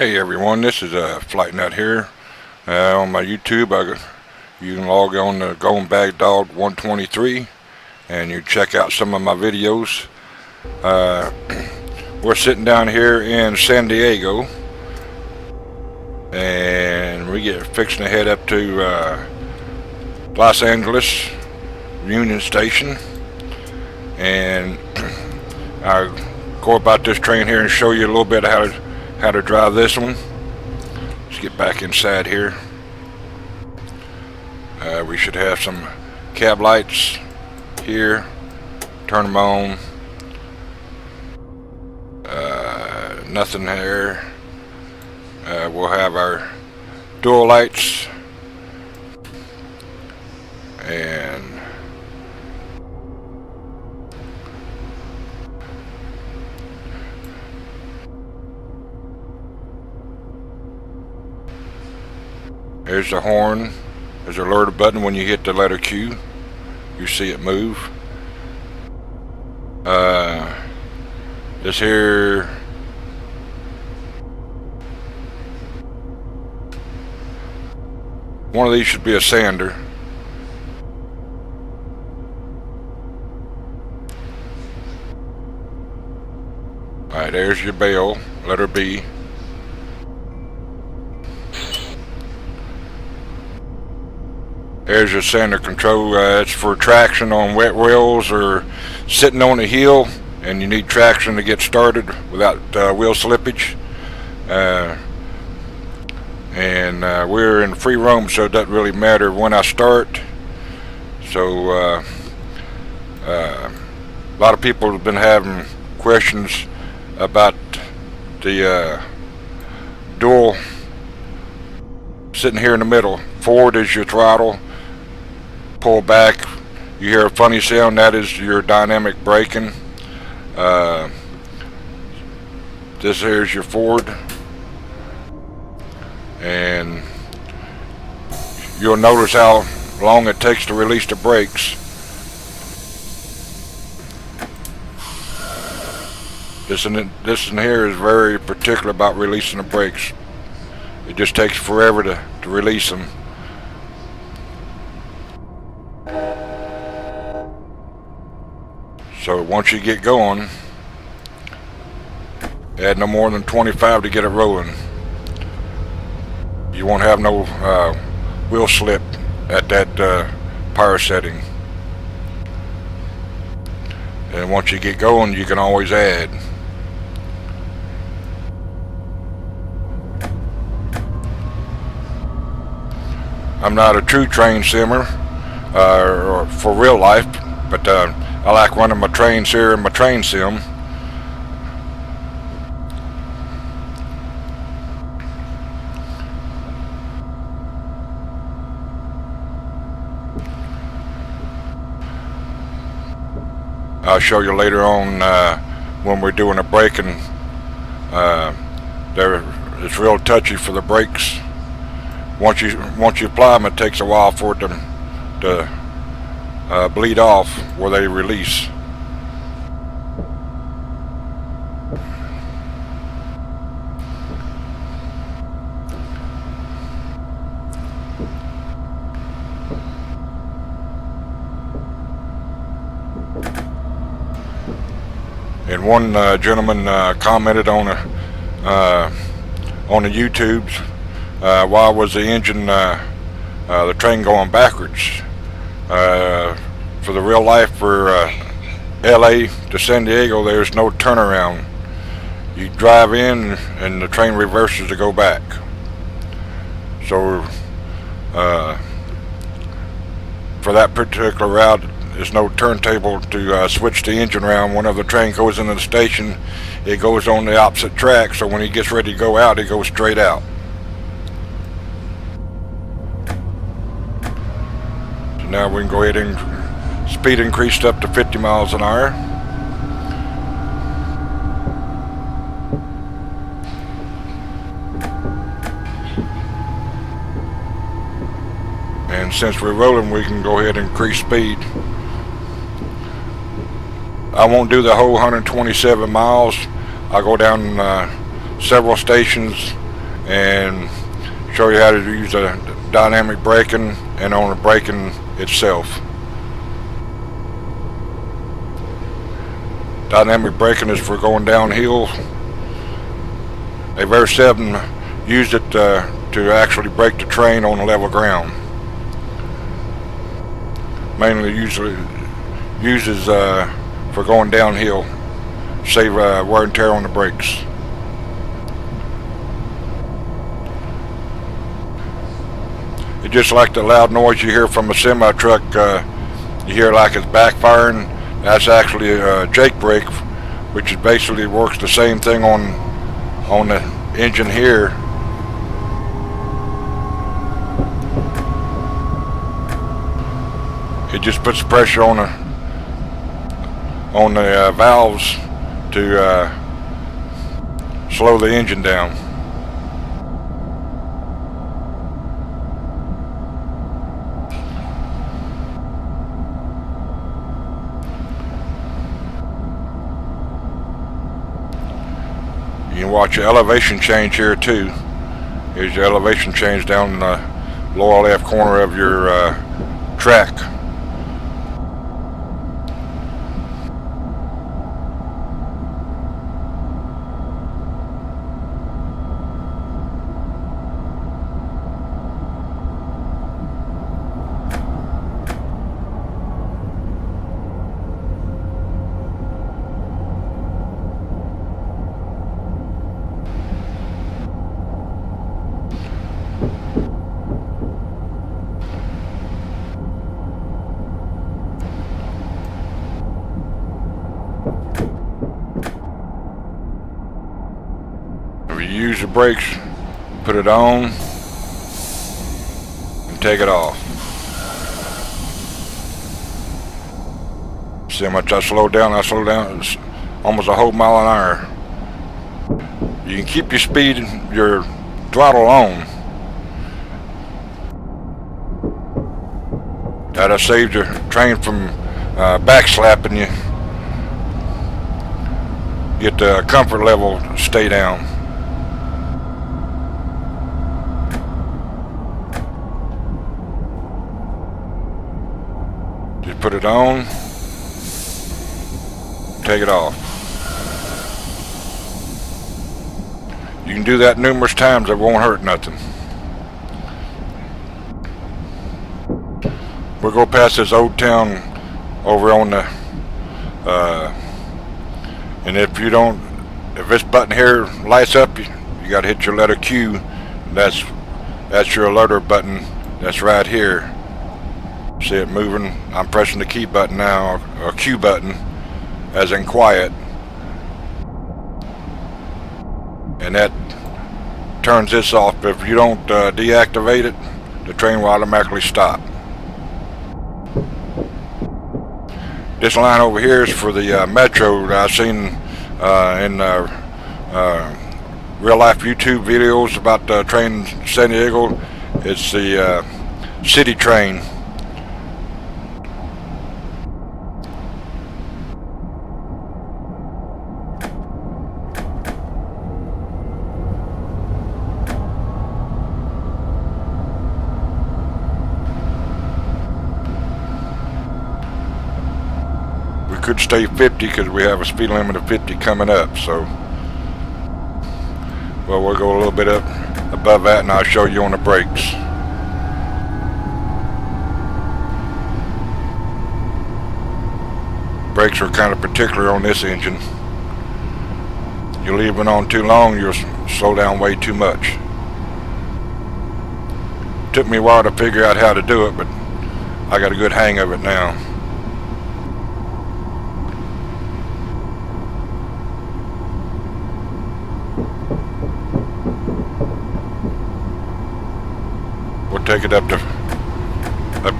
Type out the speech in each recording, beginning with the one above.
Hey everyone, this is Flight Nut here. On my YouTube, you can log on to Golden Bag Dog 123 and you check out some of my videos. We're sitting down here in San Diego and we get fixing to head up to Los Angeles Union Station, and I'll go about this train here and show you a little bit of how to drive this one. Let's get back inside here. We should have some cab lights here. Turn them on. Nothing there. We'll have our dual lights, and there's the horn. There's an alert button when you hit the letter Q. You see it move. This here, one of these should be a sander. Alright, there's your bell, letter B. There's your sander control. It's for traction on wet wheels or sitting on a hill and you need traction to get started without wheel slippage. We're in free roam, so it doesn't really matter when I start. So a lot of people have been having questions about the dual sitting here in the middle. Forward is your throttle. Pull back, you hear a funny sound, that is your dynamic braking. This here is your forward, and you'll notice how long it takes to release the brakes. This in here is very particular about releasing the brakes. It just takes forever to release them. So once you get going, add no more than 25 to get it rolling. You won't have no wheel slip at that power setting. And once you get going, you can always add. I'm not a true train simmer or for real life, but I like running my trains here in my train sim. I'll show you later on when we're doing a braking. It's real touchy for the brakes. Once you apply them, it takes a while for it to bleed off where they release. And one gentleman commented on the YouTubes, why was the engine, the train going backwards? For the real life, for LA to San Diego, there's no turnaround. You drive in and the train reverses to go back. So for that particular route, there's no turntable to switch the engine around. Whenever the train goes into the station, it goes on the opposite track, so when he gets ready to go out, it goes straight out. So now we can go ahead and speed increased up to 50 miles an hour. And since we're rolling, we can go ahead and increase speed. I won't do the whole 127 miles. I'll go down several stations and show you how to use the dynamic braking and on the braking itself. Dynamic braking is for going downhill. They very seldom use it to actually brake the train on the level ground. Mainly usually uses for going downhill, save wear and tear on the brakes. It's just like the loud noise you hear from a semi truck. You hear like it's backfiring. That's actually a Jake brake, which is basically works the same thing on the engine here. It just puts pressure on the valves to slow the engine down. You can watch your elevation change here too. Here's your elevation change down in the lower left corner of your track. Use the brakes, put it on, and take it off. See how much I slowed down? I slowed down it's almost a whole mile an hour. You can keep your speed, your throttle on. That saved your train from backslapping you. Get the comfort level stay down. Just put it on, take it off. You can do that numerous times, it won't hurt nothing. We'll go past this old town over on the, and if this button here lights up, you gotta hit your letter Q. That's your alerter button, that's right here. See it moving? I'm pressing the key button now, or Q button, as in quiet. And that turns this off. If you don't deactivate it, the train will automatically stop. This line over here is for the metro that I've seen in real life YouTube videos about the train in San Diego. It's the city train. Could stay 50 because we have a speed limit of 50 coming up, so well, we'll go a little bit up above that and I'll show you on the brakes. Brakes are kind of particular on this engine. You leave it on too long, you'll slow down way too much. Took me a while to figure out how to do it, but I got a good hang of it now. We'll take it up to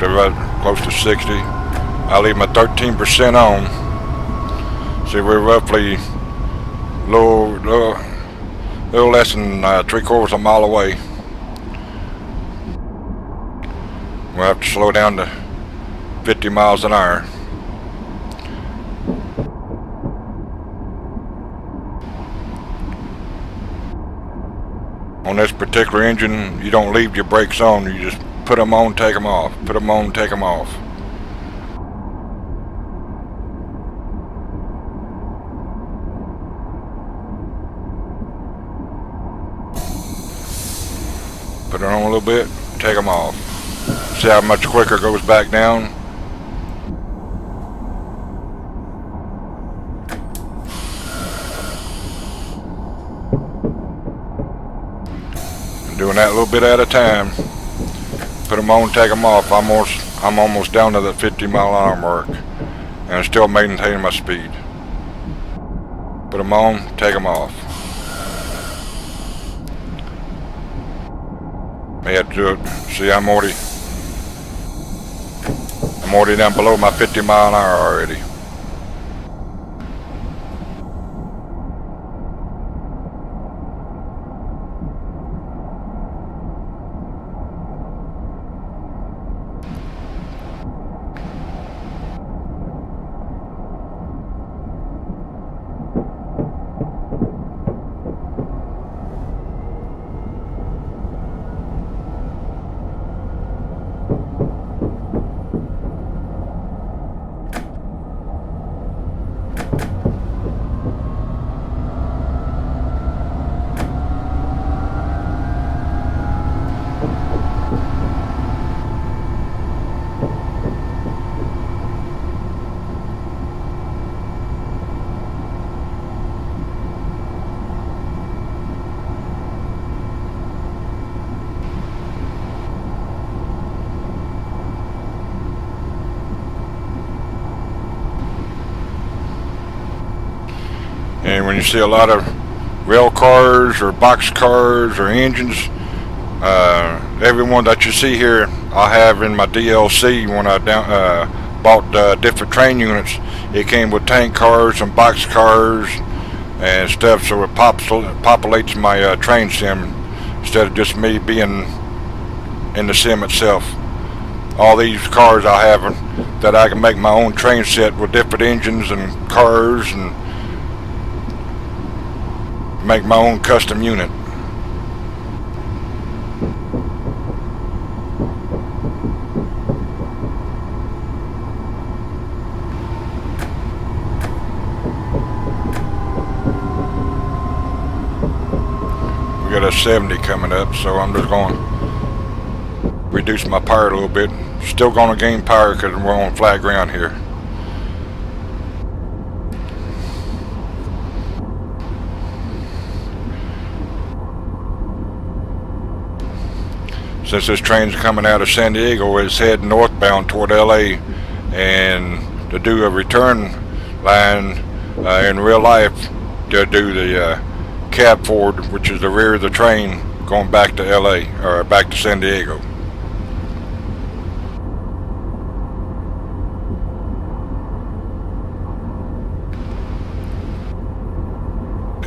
right close to 60. I'll leave my 13% on. See, we're roughly little less than 3/4 of a mile away. We'll have to slow down to 50 miles an hour. on this particular engine, you don't leave your brakes on. You just put them on, take them off. Put them on, take them off. Put it on a little bit, take them off. See how much quicker it goes back down? I'm doing that a little bit at a time. Put them on, take them off. I'm almost down to the 50-mile-an-hour mark, and I'm still maintaining my speed. Put them on, take them off. May have to do it. See, I'm already down below my 50-mile-an-hour already. And when you see a lot of rail cars or box cars or engines, every one that you see here I have in my DLC. When I bought different train units, it came with tank cars and box cars and stuff, so it populates my train sim instead of just me being in the sim itself. All these cars I have that I can make my own train set with different engines and cars and make my own custom unit. We got a 70 coming up, so I'm just going to reduce my power a little bit. Still going to gain power because we're on flat ground here. Since this train's coming out of San Diego, it's heading northbound toward LA, and to do a return line in real life, to do the cab forward, which is the rear of the train going back to LA or back to San Diego.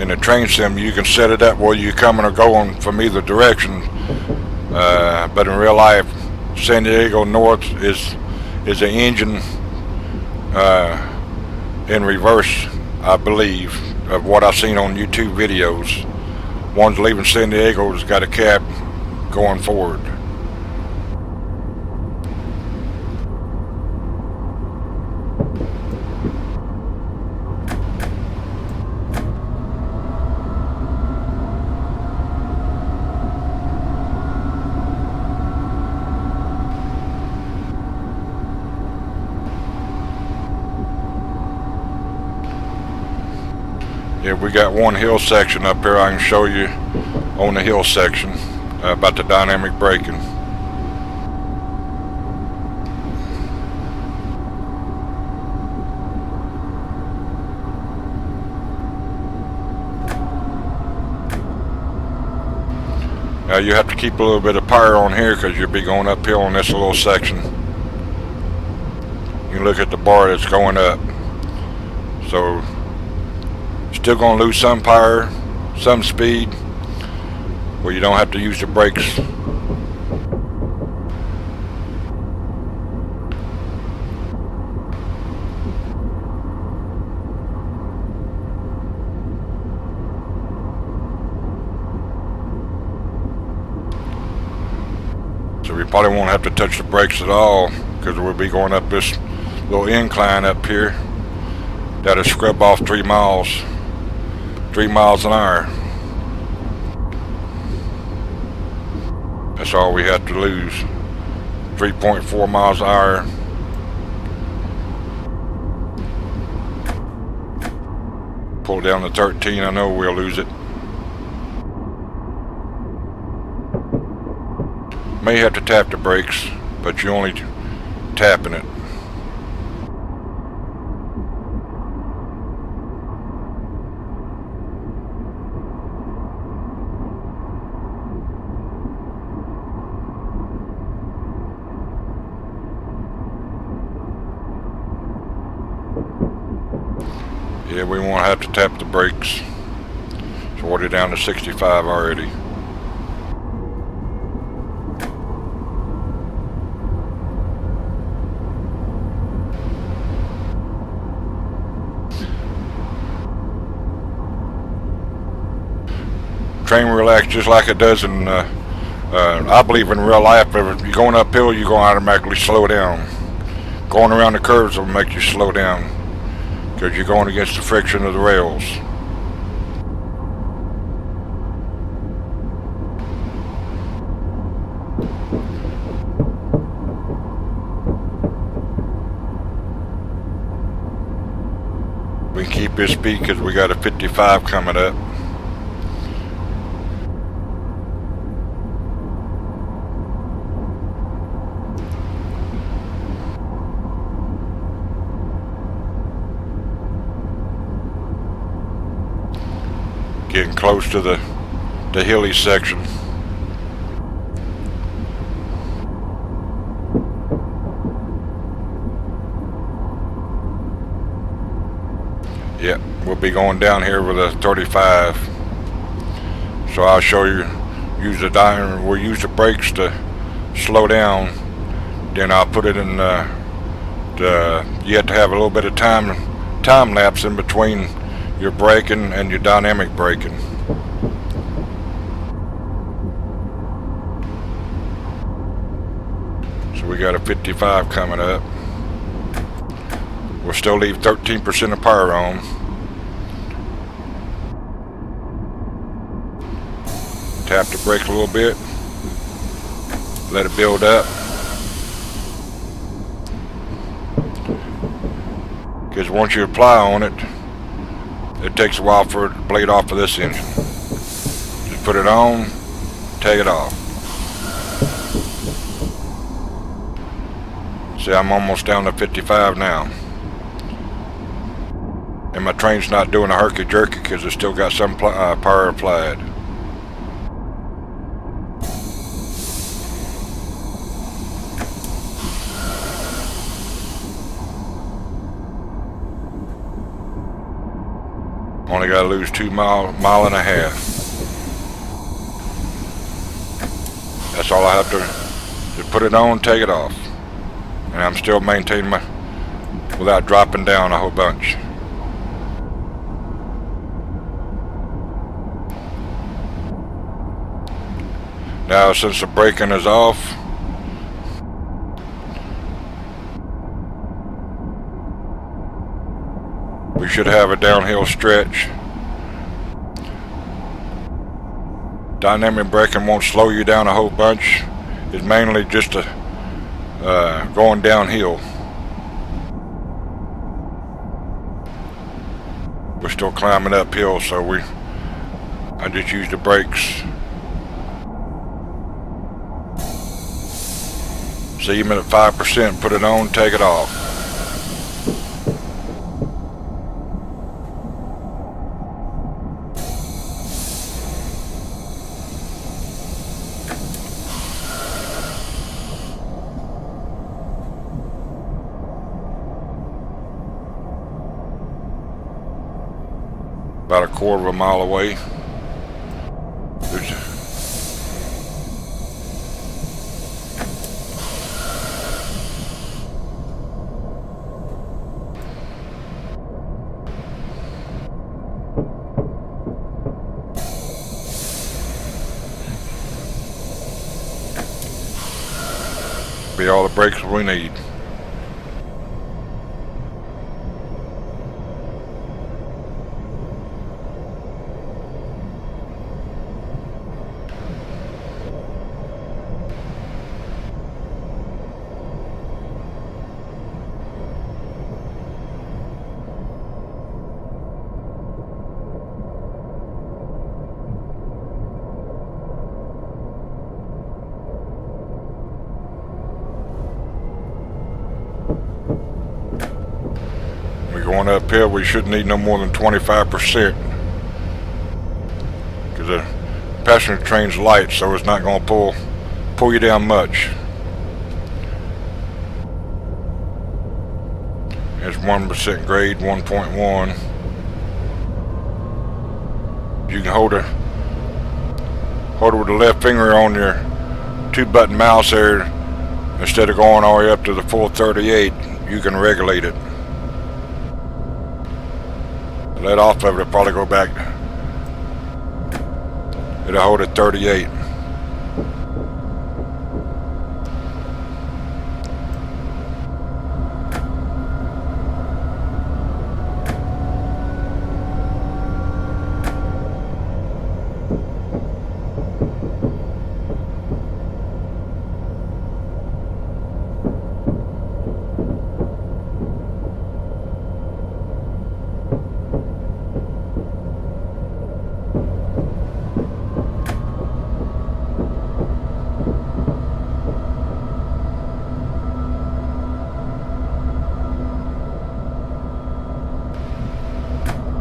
In the train sim, you can set it up where you're coming or going from either direction. But in real life, San Diego North is an engine in reverse, I believe, of what I've seen on YouTube videos. One's leaving San Diego has got a cab going forward. Yeah, we got one hill section up here I can show you on the hill section about the dynamic braking. Now you have to keep a little bit of power on here because you'll be going uphill on this little section. You can look at the bar that's going up. So still going to lose some power, some speed, where you don't have to use the brakes. Probably won't have to touch the brakes at all because we'll be going up this little incline up here that'll scrub off 3 miles an hour. That's all we have to lose. 3.4 miles an hour. Pull down to 13, I know we'll lose it. May have to tap the brakes, but you're only tapping it. Yeah, we won't have to tap the brakes. So we're down to 65 already. Train will relax just like it does in, I believe in real life. If you're going uphill, you're going to automatically slow down. Going around the curves will make you slow down because you're going against the friction of the rails. We can keep this speed because we got a 55 coming up. Getting close to the hilly section. Yep, we'll be going down here with a 35. So I'll show you, we'll use the brakes to slow down. Then I'll put it in you have to have a little bit of time lapse in between your braking and your dynamic braking. So we got a 55 coming up. We'll still leave 13% of power on. Tap the brake a little bit. Let it build up. Because once you apply on it, it takes a while for it to blade off of this engine. Just put it on, take it off. See, I'm almost down to 55 now. And my train's not doing a herky-jerky because it's still got some power applied. Only got to lose 2 mile and a half. That's all I have to just put it on, take it off. And I'm still maintaining without dropping down a whole bunch. Now since the braking is off, we should have a downhill stretch. Dynamic braking won't slow you down a whole bunch. It's mainly just going downhill. We're still climbing uphill, so I just use the brakes. See them at 5%, put it on, take it off. About a quarter of a mile away. Be all the brakes we need. Going uphill, we shouldn't need no more than 25%, because the passenger train's light, so it's not going to pull you down much. It's 1% grade, 1.1. You can hold it with the left finger on your 2-button mouse there. Instead of going all the way up to the full 38, you can regulate it. Let off of it, it'll probably go back. It'll hold at 38.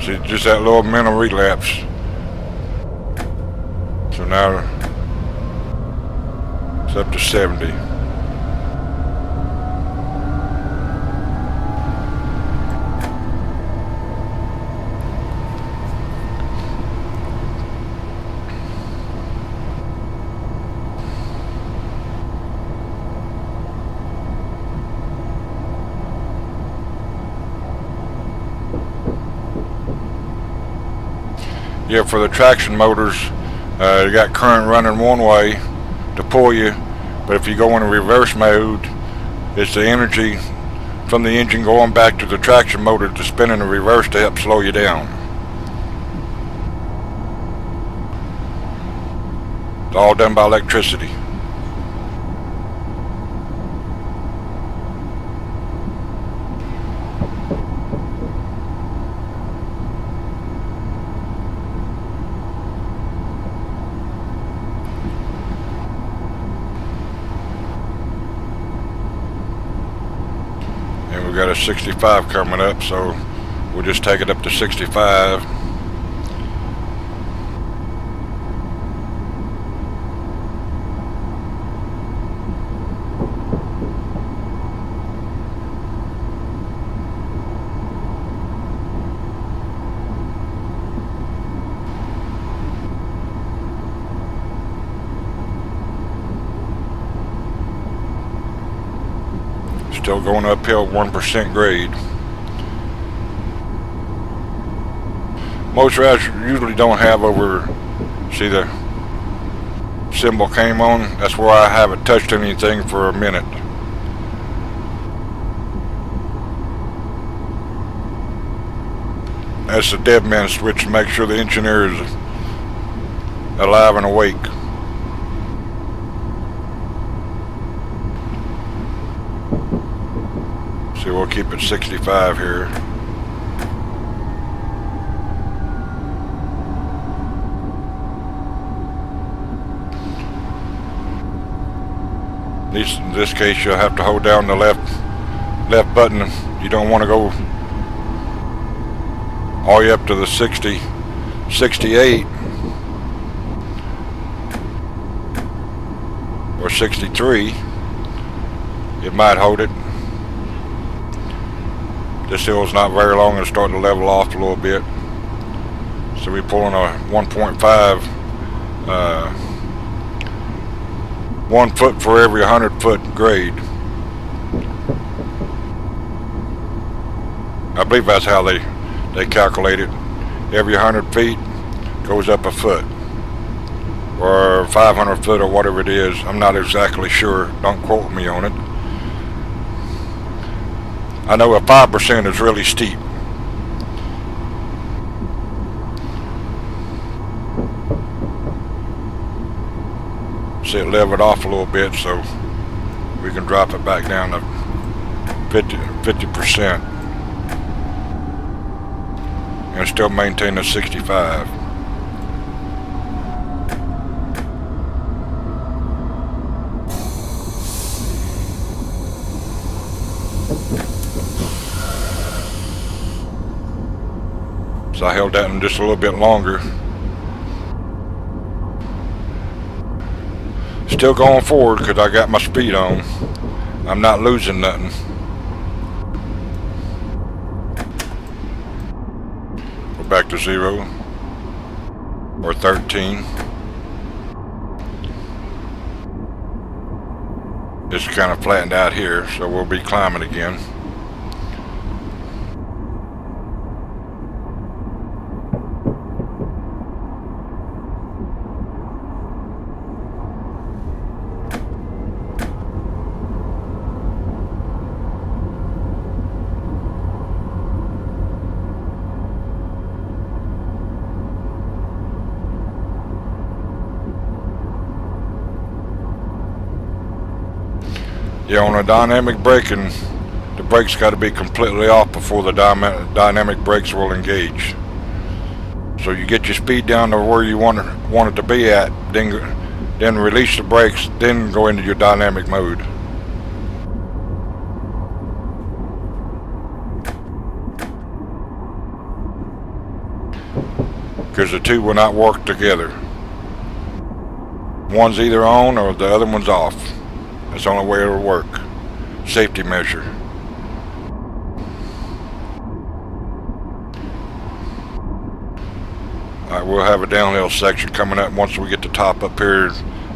See, just that little mental relapse. So now it's up to 70. Yeah, for the traction motors, you got current running one way to pull you, but if you go in reverse mode, it's the energy from the engine going back to the traction motor to spin in the reverse to help slow you down. It's all done by electricity. We've got a 65 coming up, so we'll just take it up to 65. Still going uphill, 1% grade. Most routes usually don't have over, see the symbol came on, that's where I haven't touched anything for a minute. That's the dead man switch to make sure the engineer is alive and awake. See, we'll keep it 65 here. In this case, you'll have to hold down the left button. You don't want to go all the way up to the 60, 68 or 63. It might hold it. This hill's not very long, it's starting to level off a little bit. So we're pulling a 1.5, 1 foot for every 100 foot grade. I believe that's how they calculate it. Every 100 feet goes up a foot, or 500 foot or whatever it is. I'm not exactly sure. Don't quote me on it. I know a 5% is really steep. See it leveled off a little bit, so we can drop it back down to 50% and still maintain a 65. So I held that in just a little bit longer. Still going forward because I got my speed on. I'm not losing nothing. Go back to 0 or 13. It's kind of flattened out here, so we'll be climbing again. Yeah, on a dynamic braking, the brakes got to be completely off before the dynamic brakes will engage. So you get your speed down to where you want it to be at, then release the brakes, then go into your dynamic mode. Because the two will not work together. One's either on or the other one's off. That's the only way it'll work. Safety measure. Alright, we'll have a downhill section coming up once we get to top up here.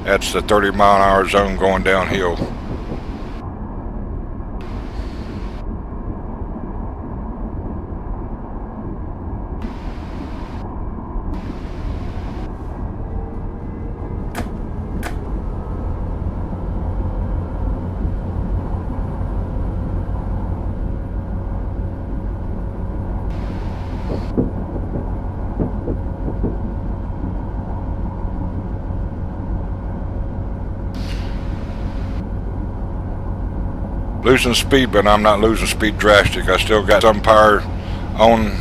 That's the 30-mile-an-hour zone going downhill. Losing speed, but I'm not losing speed drastic. I still got some power on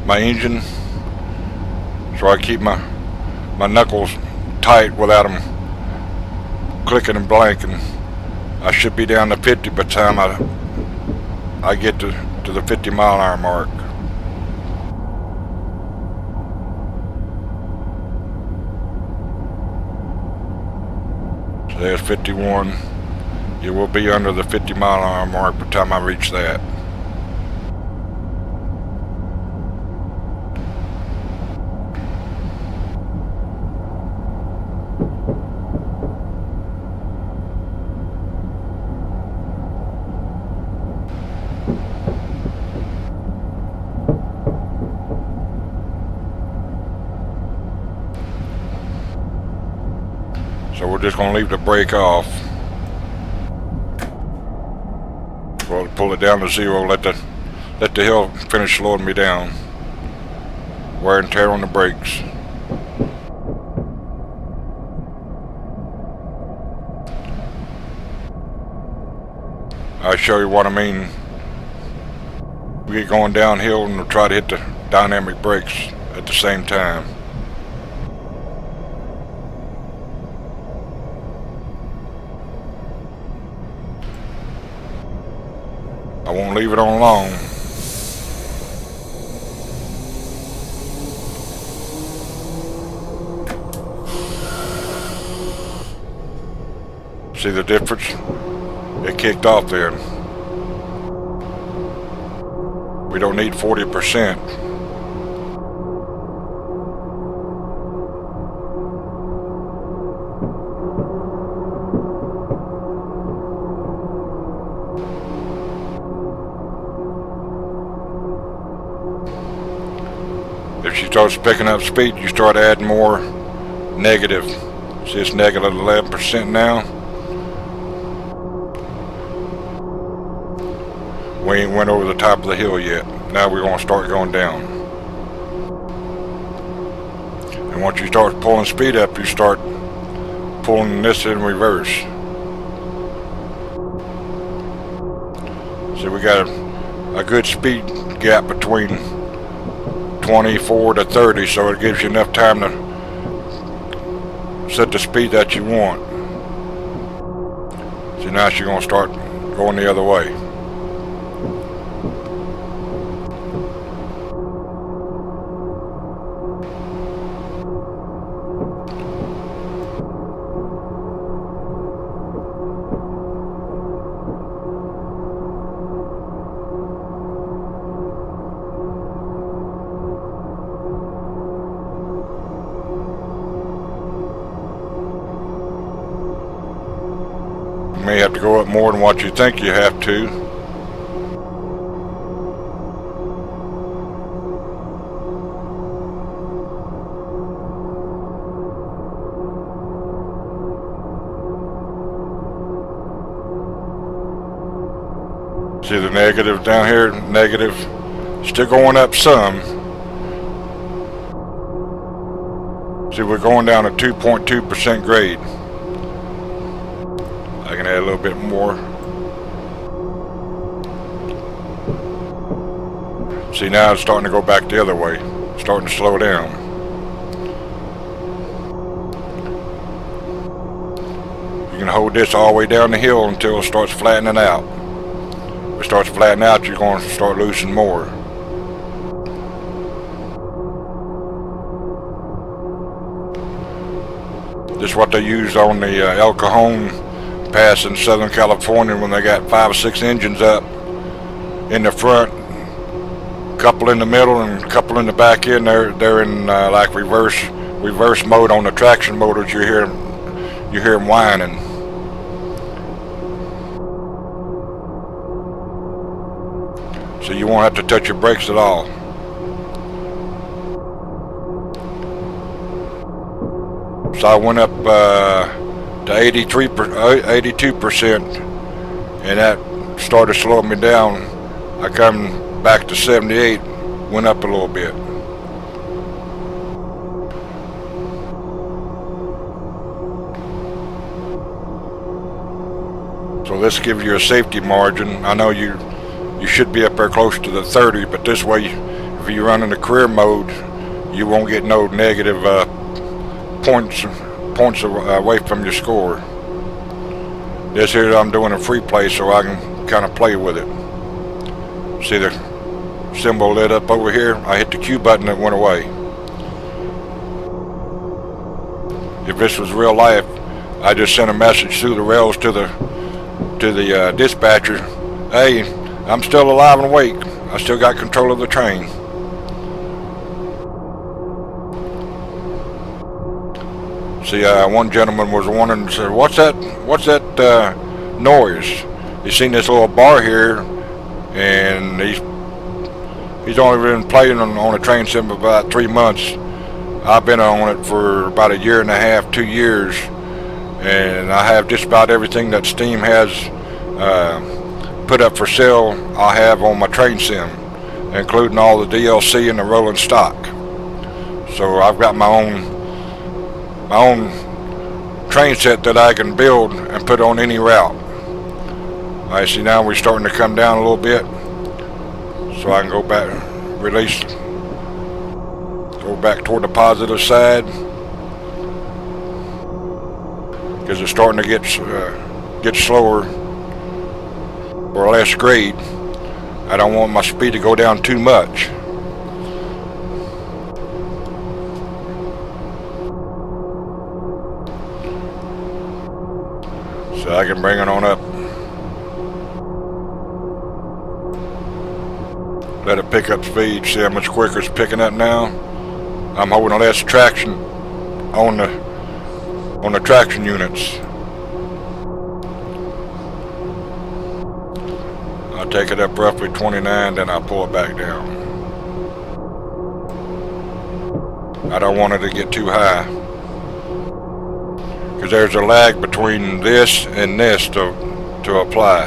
my engine, so I keep my knuckles tight without them clicking and blanking. I should be down to 50 by the time I get to the 50-mile-an-hour mark. So there's 51. It will be under the 50-mile-an-hour mark by the time I reach that. So we're just going to leave the brake off. We'll pull it down to 0, let the hill finish slowing me down. Wear and tear on the brakes. I'll show you what I mean. We get going downhill and we'll try to hit the dynamic brakes at the same time. I won't leave it on long. See the difference? It kicked off then. We don't need 40%. If she starts picking up speed, you start adding more negative. See, it's negative 11% now. We ain't went over the top of the hill yet. Now we're going to start going down. And once you start pulling speed up, you start pulling this in reverse. So we got a good speed gap between 24 to 30, so it gives you enough time to set the speed that you want. So now she's going to start going the other way. You may have to go up more than what you think you have to. See the negative down here? Negative. Still going up some. See, we're going down a 2.2% grade. I can add a little bit more. See, now it's starting to go back the other way. Starting to slow down. You can hold this all the way down the hill until it starts flattening out. If it starts flattening out, you're going to start losing more. This is what they used on the El Cajon Pass in Southern California when they got 5 or 6 engines up in the front, a couple in the middle and a couple in the back end. They're in like reverse mode on the traction motors. You hear them whining. So you won't have to touch your brakes at all. So I went up to 82%, and that started slowing me down. I come back to 78, went up a little bit. So this gives you a safety margin. I know you should be up there close to the 30, but this way, if you run in the career mode, you won't get no negative points away from your score. This here I'm doing a free play, so I can kind of play with it. See the symbol lit up over here? I hit the Q button and it went away. If this was real life, I just sent a message through the rails to the dispatcher. Hey, I'm still alive and awake. I still got control of the train. See, one gentleman was wondering, said, what's that noise? He's seen this little bar here, and he's only been playing on a train sim about 3 months. I've been on it for about 1.5 2 years, and I have just about everything that Steam has put up for sale. I have on my train sim, including all the DLC and the rolling stock. So I've got my own train set that I can build and put on any route. I see now we're starting to come down a little bit, so I can go back, go back toward the positive side, because it's starting to get slower or less grade. I don't want my speed to go down too much. So I can bring it on up. Let it pick up speed. See how much quicker it's picking up now? I'm holding less traction on the traction units. I'll take it up roughly 29, then I'll pull it back down. I don't want it to get too high. because there's a lag between this and this to apply.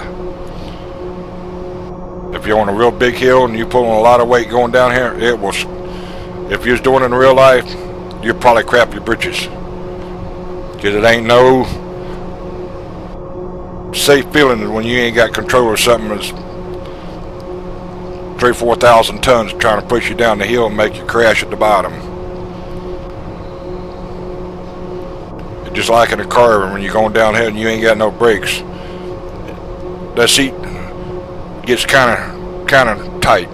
If you're on a real big hill and you're pulling a lot of weight going down here, it will. If you're doing it in real life, you'll probably crap your britches, because it ain't no safe feeling when you ain't got control of something that's 3,000-4,000 tons trying to push you down the hill and make you crash at the bottom. It's just like in a car when you're going downhill and you ain't got no brakes. That seat gets kind of tight.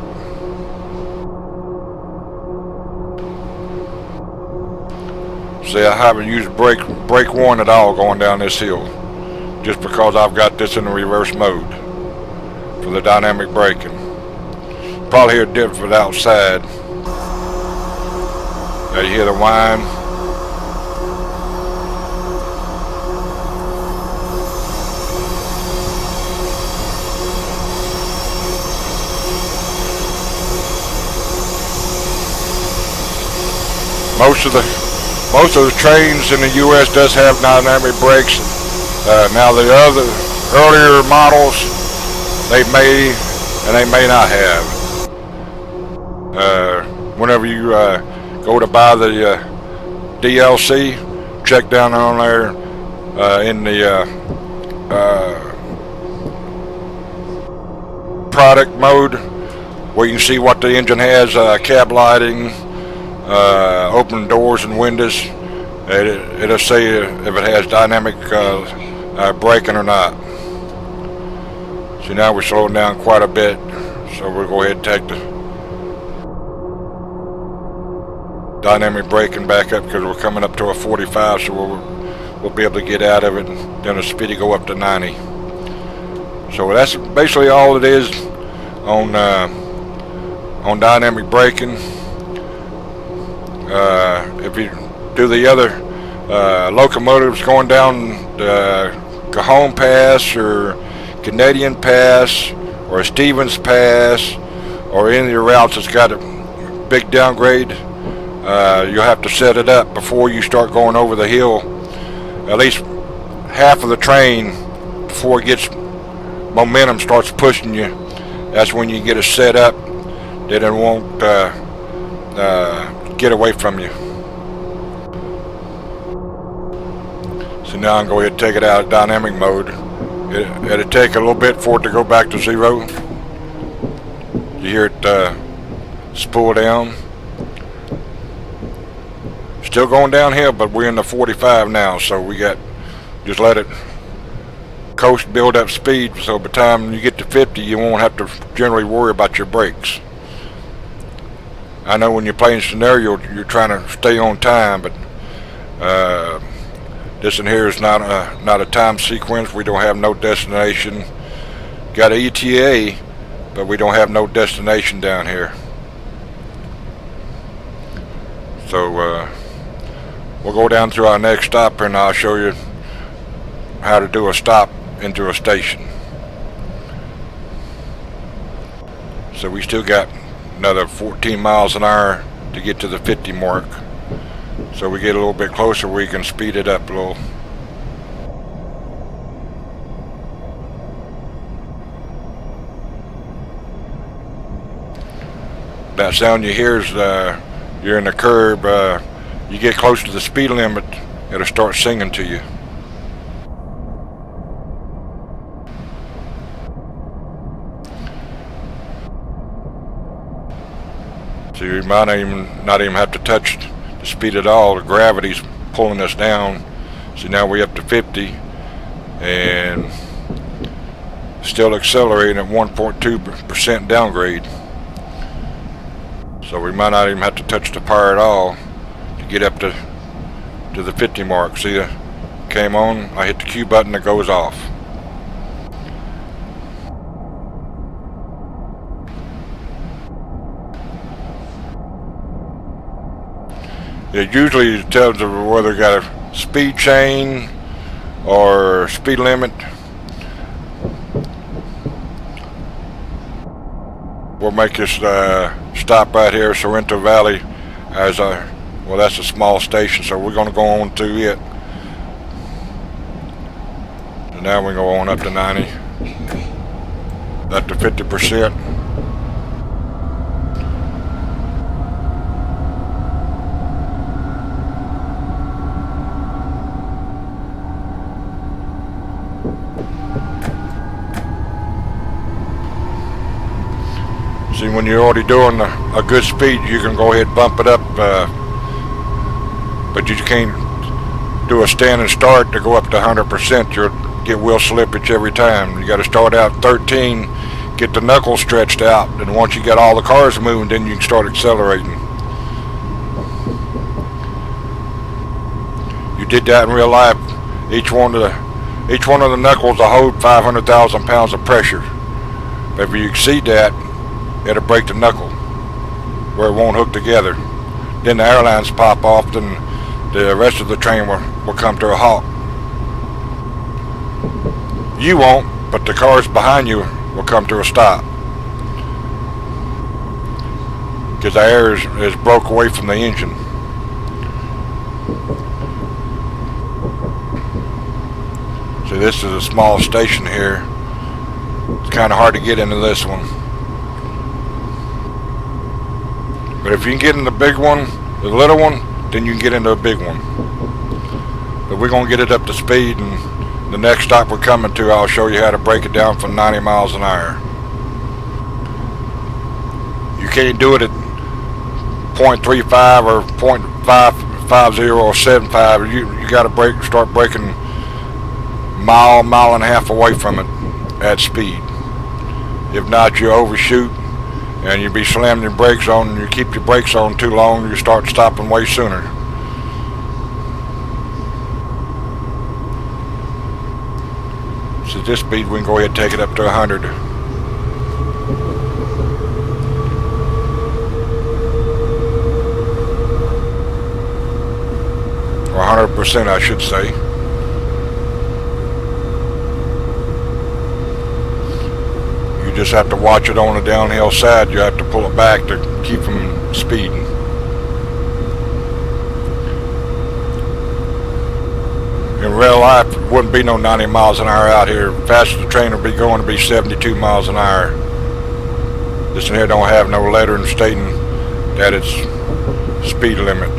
See, I haven't used brake one at all going down this hill, just because I've got this in the reverse mode for the dynamic braking. Probably hear a difference outside. Now you hear the whine. Most of the trains in the U.S. does have dynamic brakes. Now the other earlier models, they may and they may not have. Whenever you go to buy the DLC, check down on there in the product mode, where you can see what the engine has, cab lighting, open doors and windows. It'll say if it has dynamic braking or not. So now we're slowing down quite a bit, so we'll go ahead and take the dynamic braking back up, because we're coming up to a 45, so we'll be able to get out of it, and then the speed will go up to 90. So that's basically all it is on dynamic braking. If you do the other locomotives going down the Cajon Pass or Canadian Pass or Stevens Pass or any of the routes that's got a big downgrade, you'll have to set it up before you start going over the hill, at least half of the train, before it gets momentum, starts pushing you. That's when you get it set up that it won't get away from you. So now I'm going to take it out of dynamic mode. It'll take a little bit for it to go back to zero. You hear it spool down. Still going downhill, but we're in the 45 now, so we got, just let it coast, build up speed, so by the time you get to 50 you won't have to generally worry about your brakes. I know when you're playing scenario you're trying to stay on time, but this in here is not a time sequence. We don't have no destination. Got an ETA, but we don't have no destination down here. So we'll go down to our next stop and I'll show you how to do a stop into a station. So we still got another 14 miles an hour to get to the 50 mark. So we get a little bit closer, we can speed it up a little. That sound you hear is you're in the curb. You get close to the speed limit, it'll start singing to you. So you might not even have to touch the speed at all. The gravity's pulling us down. So now we're up to 50 and still accelerating at 1.2% downgrade. So we might not even have to touch the power at all to get up to the 50 mark. See, it came on, I hit the Q button, it goes off. It usually tells them whether they got a speed chain or speed limit. We'll make this stop right here, Sorrento Valley, as well, that's a small station, so we're going to go on to it. Now we go on up to 90, up to 50%. See, when you're already doing a good speed, you can go ahead and bump it up, but you can't do a standing start to go up to 100%. You'll get wheel slippage every time. You got to start out 13, get the knuckles stretched out, and once you get all the cars moving, then you can start accelerating. You did that in real life. Each one of the knuckles will hold 500,000 pounds of pressure. If you exceed that, it'll break the knuckle where it won't hook together. Then the airlines pop off, then the rest of the train will come to a halt. You won't, but the cars behind you will come to a stop because the air is broke away from the engine. So this is a small station here. It's kind of hard to get into this one. But if you can get in the big one, the little one, then you can get into a big one. But we're going to get it up to speed, and the next stop we're coming to, I'll show you how to break it down from 90 miles an hour. You can't do it at 0.35 or 0.550 or 75. You got to start breaking mile and a half away from it at speed. If not, you overshoot. And you be slamming your brakes on, and you keep your brakes on too long, you start stopping way sooner. So at this speed, we can go ahead and take it up to 100. Or 100%, I should say. Just have to watch it on the downhill side. You have to pull it back to keep from speeding. In real life, it wouldn't be no 90 miles an hour out here. Fastest the train would be going to be 72 miles an hour. This in here don't have no lettering stating that it's speed limit.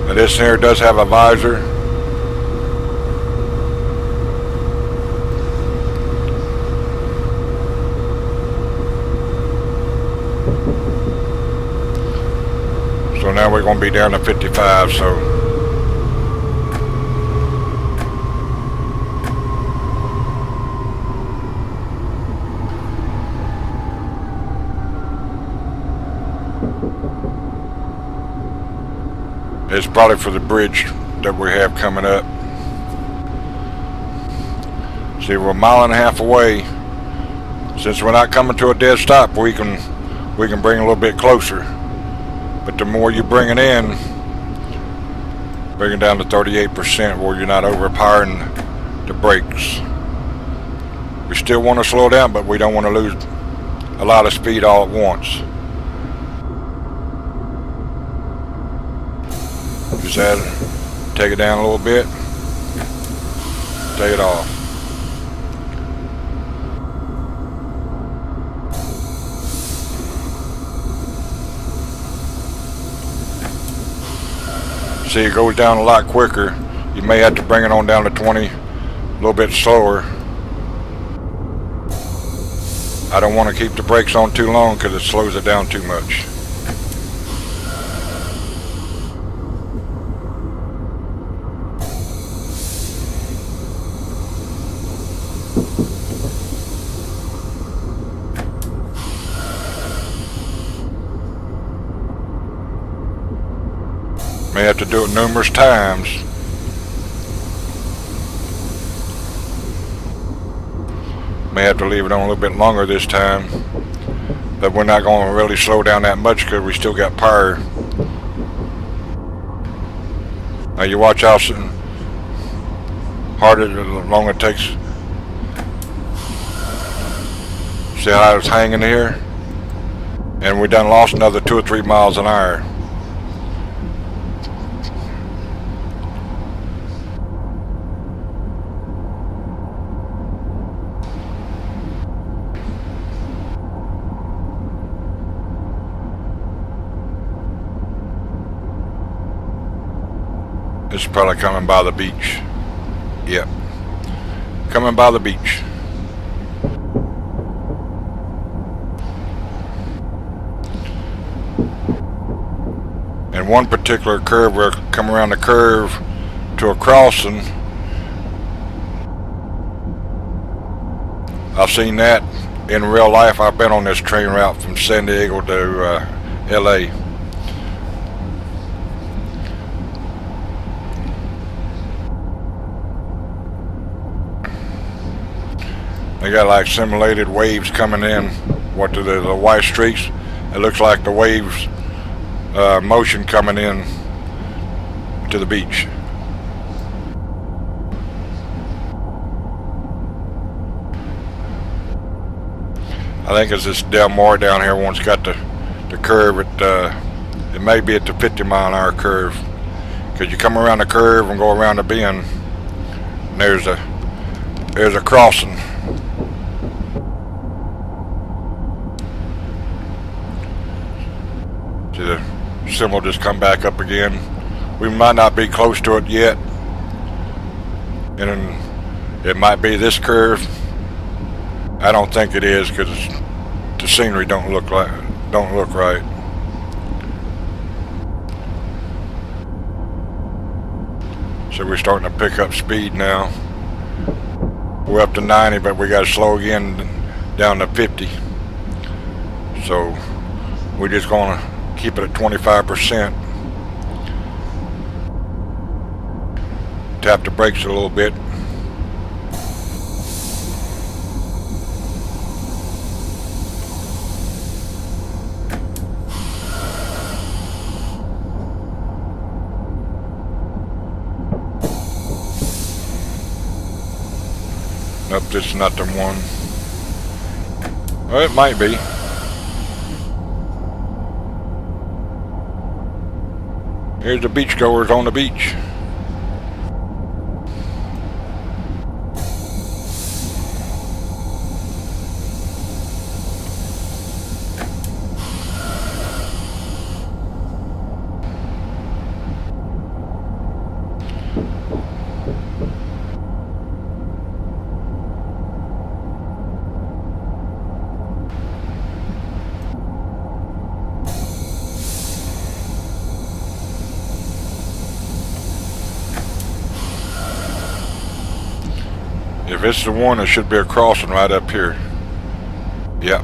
Now this here does have a visor. So now we're going to be down to 55, so it's probably for the bridge that we have coming up. See, we're a mile and a half away. Since we're not coming to a dead stop, we can bring a little bit closer. But the more you bring it in, bring it down to 38% where you're not overpowering the brakes. We still want to slow down, but we don't want to lose a lot of speed all at once. Just take it down a little bit, take it off. See, it goes down a lot quicker. You may have to bring it on down to 20, a little bit slower. I don't want to keep the brakes on too long because it slows it down too much. May have to do it numerous times. May have to leave it on a little bit longer this time. But we're not going to really slow down that much because we still got power. Now you watch how harder the longer it takes. See how it's hanging here? And we done lost another 2 or 3 miles an hour. This is probably coming by the beach. Yep. Coming by the beach. And one particular curve, we're coming around the curve to a crossing. I've seen that in real life. I've been on this train route from San Diego to LA. They got like simulated waves coming in. What the white streaks? It looks like the waves motion coming in to the beach. I think it's this Del Mar down here. One's got the curve at it may be at the 50-mile-an-hour curve, because you come around the curve and go around the bend, and there's a crossing. See, the symbol just come back up again. We might not be close to it yet, and it might be this curve. I don't think it is, because the scenery don't look right. So we're starting to pick up speed now. We're up to 90, but we got to slow again down to 50. So we're just gonna keep it at 25%. Tap the brakes a little bit. Nope, this is not the one. Well, it might be. Here's the beachgoers on the beach. If it's the one, it should be a crossing right up here. Yep.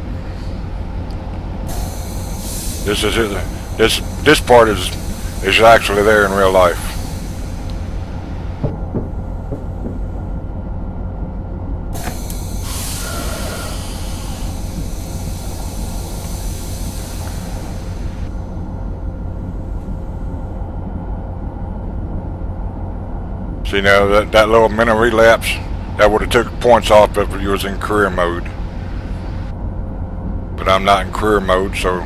This is it. This part is actually there in real life. See now that little minute relapse, that would have took points off if you was in career mode. But I'm not in career mode, so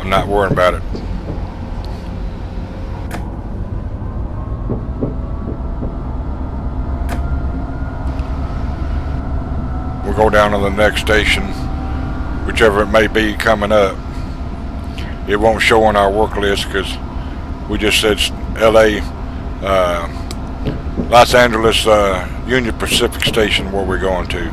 I'm not worrying about it. We'll go down to the next station, whichever it may be coming up. It won't show on our work list because we just said LA, Los Angeles, Union Pacific Station where we're going to.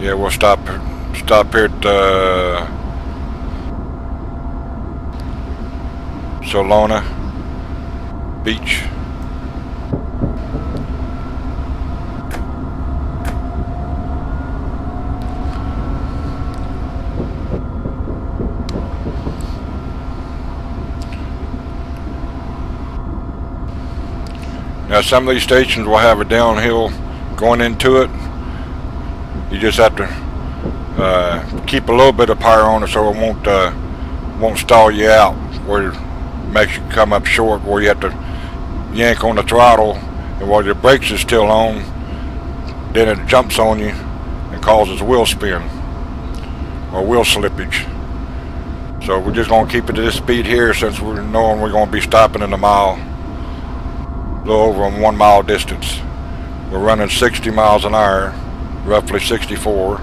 Yeah, we'll stop here at Solana Beach. Now some of these stations will have a downhill going into it. You just have to keep a little bit of power on it so it won't stall you out, where it makes you come up short, where you have to yank on the throttle, and while your brakes are still on, then it jumps on you and causes wheel spin or wheel slippage. So we're just going to keep it to this speed here, since we're knowing we're going to be stopping in a little over a 1 mile distance. We're running 60 miles an hour, roughly 64.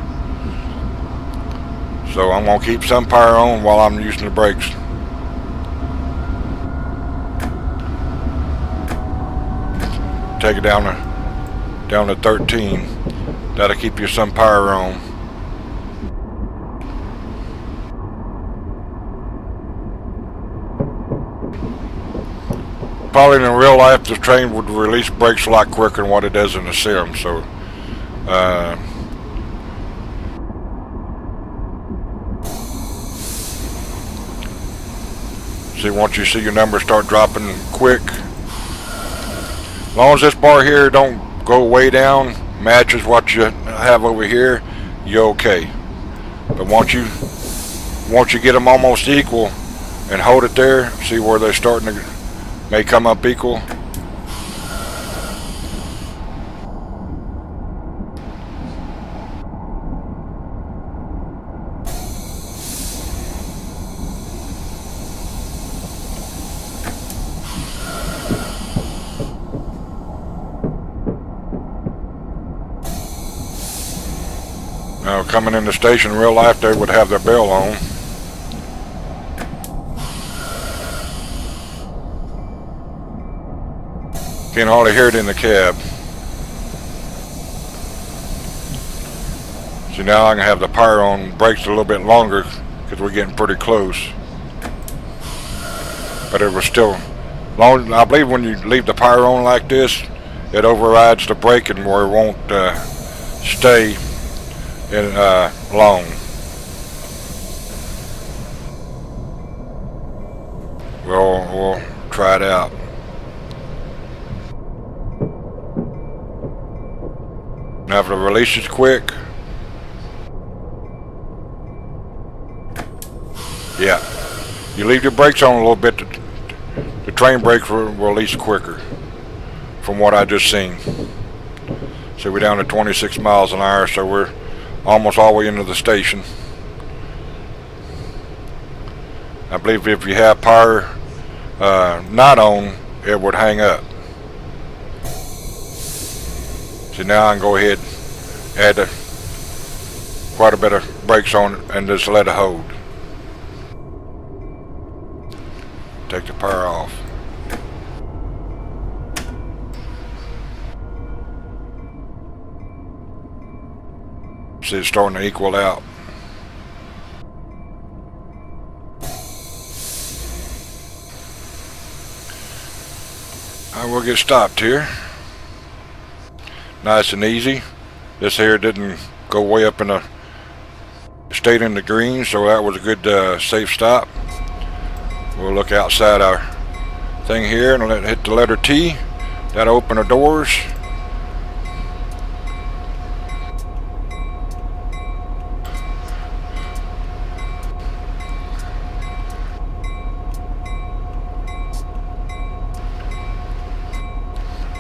So I'm going to keep some power on while I'm using the brakes. Take it down to 13. That'll keep you some power on. Probably in real life, the train would release brakes a lot quicker than what it does in the sim. So, see, once you see your numbers start dropping quick, as long as this bar here don't go way down, matches what you have over here, you're okay. But once you get them almost equal and hold it there, see where they're starting to may come up equal. Now coming in the station in real life, they would have their bell on. Can't hardly hear it in the cab. See, now I can have the power on brakes a little bit longer because we're getting pretty close. But it was still long. I believe when you leave the power on like this, it overrides the braking where it won't stay in long. We'll try it out. Now if the release is quick, yeah, you leave your brakes on a little bit, the train brakes will release quicker from what I just seen. So we're down to 26 miles an hour, so we're almost all the way into the station. I believe if you have power not on, it would hang up. So now I can go ahead and add quite a bit of brakes on it and just let it hold. Take the power off. See, it's starting to equal out. I will get stopped here. Nice and easy. This here didn't go way up in the, stayed in the green, so that was a good safe stop. We'll look outside our thing here and hit the letter T. That'll open the doors.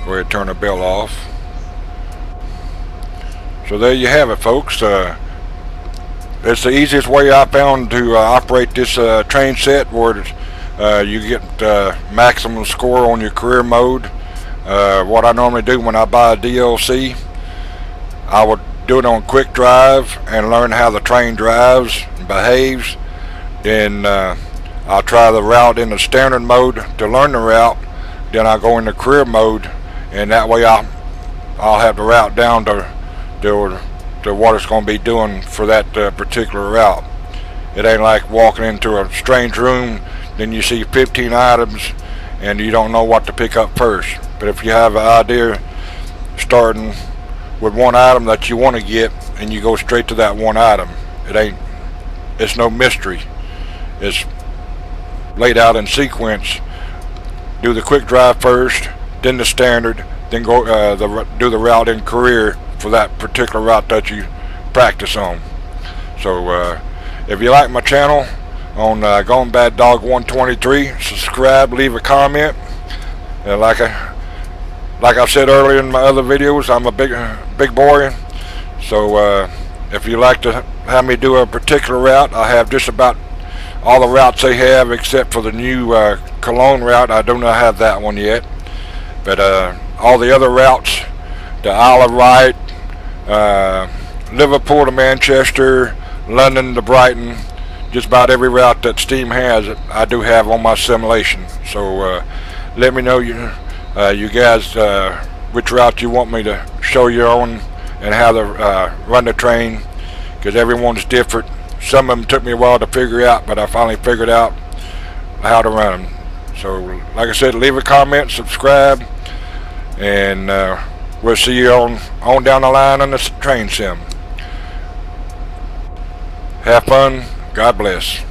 Go ahead and turn the bell off. So there you have it, folks. It's the easiest way I found to operate this train set, where you get maximum score on your career mode. What I normally do when I buy a DLC, I would do it on quick drive and learn how the train drives and behaves. Then I'll try the route in the standard mode to learn the route. Then I'll go into career mode, and that way I'll have the route down to what it's going to be doing for that particular route. It ain't like walking into a strange room, then you see 15 items and you don't know what to pick up first. But if you have an idea starting with one item that you want to get and you go straight to that one item, it's no mystery. It's laid out in sequence. Do the quick drive first, then the standard, then go do the route in career for that particular route that you practice on. So if you like my channel on Gone Bad Dog 123, subscribe, leave a comment. Like I said earlier in my other videos, I'm a big boy. So if you like to have me do a particular route, I have just about all the routes they have except for the new Cologne route. I do not have that one yet, but all the other routes to Isle of Wight, Liverpool to Manchester, London to Brighton. Just about every route that Steam has, I do have on my simulation. So let me know you guys which route you want me to show you on and how to run the train, because everyone's different. Some of them took me a while to figure out, but I finally figured out how to run them. So like I said, leave a comment, subscribe, and we'll see you on down the line on the train sim. Have fun. God bless.